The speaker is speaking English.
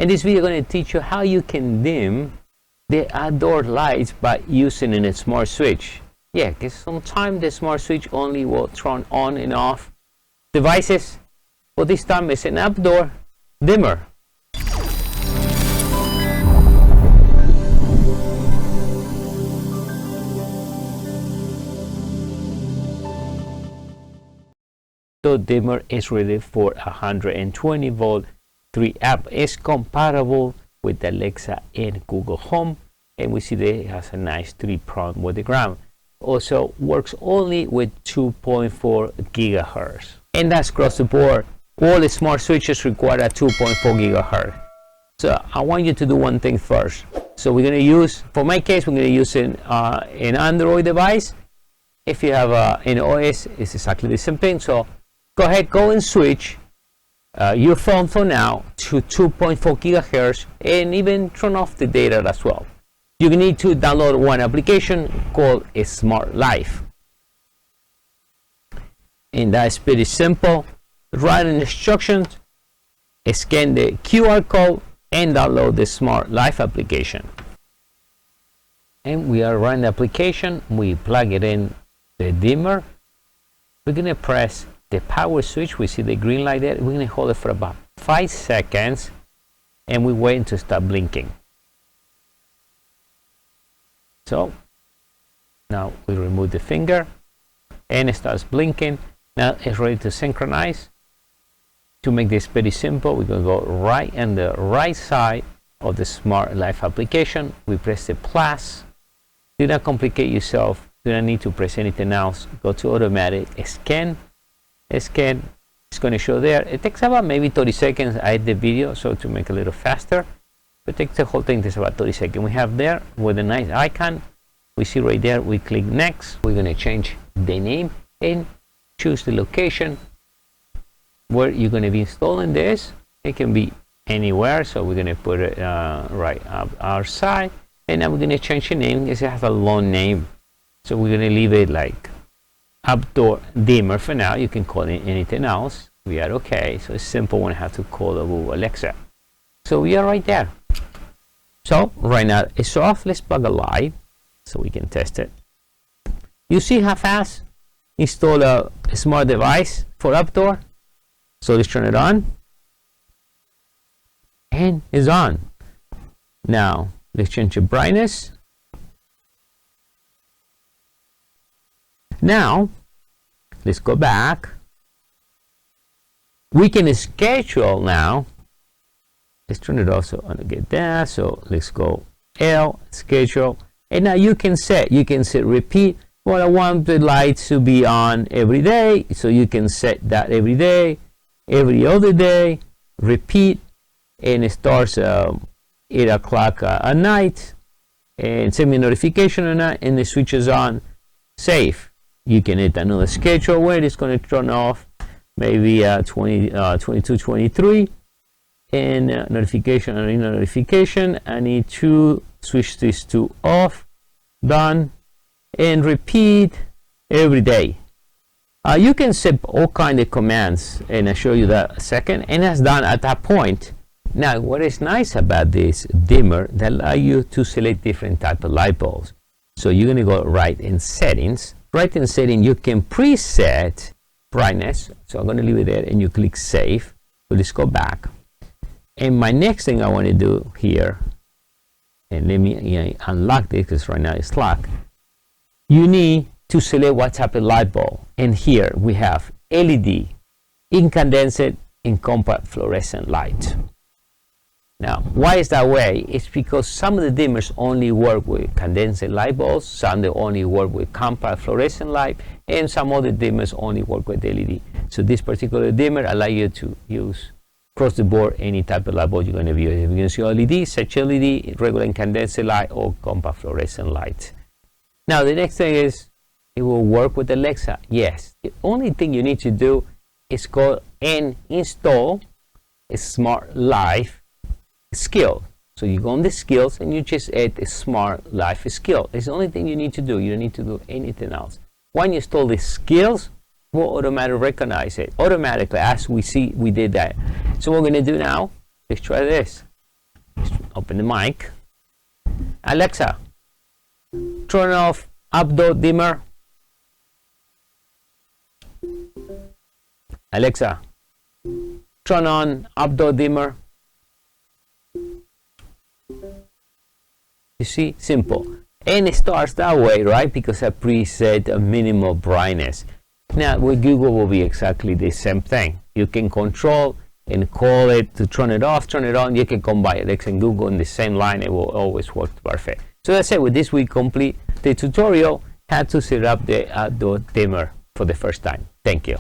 this video, I'm going to teach you how you can dim the outdoor lights by using a smart switch. Yeah, because sometimes the smart switch only will turn on and off devices, but this time it's an outdoor dimmer. The dimmer is rated for 120 volt 3 amp. It's compatible with Alexa and Google Home, and we see that it has a nice 3-prong with the ground. Also works only with 2.4 gigahertz, and that's across the board. All the smart switches require a 2.4 gigahertz. So I want you to do one thing first. So we're going to use, for my case, we're going to use an Android device. If you have an OS, it's exactly the same thing. So go ahead, go and switch your phone for now to 2.4 gigahertz, and even turn off the data as well. You need to download one application called Smart Life, and that's pretty simple. Write in instructions, scan the QR code, and download the Smart Life application. And we are running the application. We plug it in the dimmer. We're going to press the power switch. We see the green light there. We're going to hold it for about 5 seconds, and we wait to start blinking. So now we remove the finger, and it starts blinking. Now it's ready to synchronize. To make this very simple, we're going to go right on the right side of the Smart Life application. We press the plus. Do not complicate yourself. Do not need to press anything else. Go to automatic, scan. It's going to show there. It takes about maybe 30 seconds. I edit the video so to make it a little faster. But it takes the whole thing, takes about 30 seconds. We have there with a nice icon. We see right there. We click next. We're going to change the name and choose the location where you're going to be installing this. It can be anywhere. So we're going to put it right up our side. And now we're going to change the name because it has a long name. So we're going to leave it like outdoor dimmer for now. You can call it anything else. We are okay. So it's simple when I have to call the Alexa. So we are right there. So right now it's off. Let's plug a light so we can test it. You see how fast install a smart device for outdoor? So let's turn it on, and it's on. Now let's change the brightness. Now let's go back. We can schedule now. Let's turn it off so I don't get that. So let's go L, schedule, and now you can set repeat. Well, I want the lights to be on every day, so you can set that every day, every other day, repeat, and it starts 8 o'clock at night, and send me a notification on that, and the switch is on. Save. You can hit another schedule where it's going to turn off maybe 22, 23, and notification. I need to switch this to off. Done. And repeat every day. You can set all kinds of commands, and I'll show you that in a second, and that's done at that point. Now what is nice about this dimmer, that allow you to select different type of light bulbs. So you're going to go right in settings. Right in setting, you can preset brightness. So I'm going to leave it there, and you click save. So let's go back, and my next thing I want to do here, and let me unlock this because right now it's locked. You need to select what type of light bulb, and here we have LED, incandescent, and compact fluorescent light. Now why is that way? It's because some of the dimmers only work with condensate light bulbs, some they only work with compact fluorescent light, and some other dimmers only work with LED. So this particular dimmer allows you to use across the board any type of light bulb you're going to be using. If you're going to see LED, such LED, regular incandescent light, or compact fluorescent light. Now the next thing is, it will work with Alexa. Yes. The only thing you need to do is go and install a Smart Life skill. So you go on the skills, and you just add a Smart Life skill. It's the only thing you need to do. You don't need to do anything else. When you install the skills, we'll automatically recognize it automatically, as we see we did that. So what we're going to do now, let's try this. open the mic. Alexa, turn off outdoor dimmer. Alexa, turn on outdoor dimmer. You see, simple. And it starts that way, right? Because I preset a minimal brightness. Now with Google will be exactly the same thing. You can control and call it to turn it off, turn it on. You can come by Alexa and Google in the same line. It will always work perfect. So that's it. With this, we complete the tutorial how to set up the outdoor dimmer for the first time. Thank you.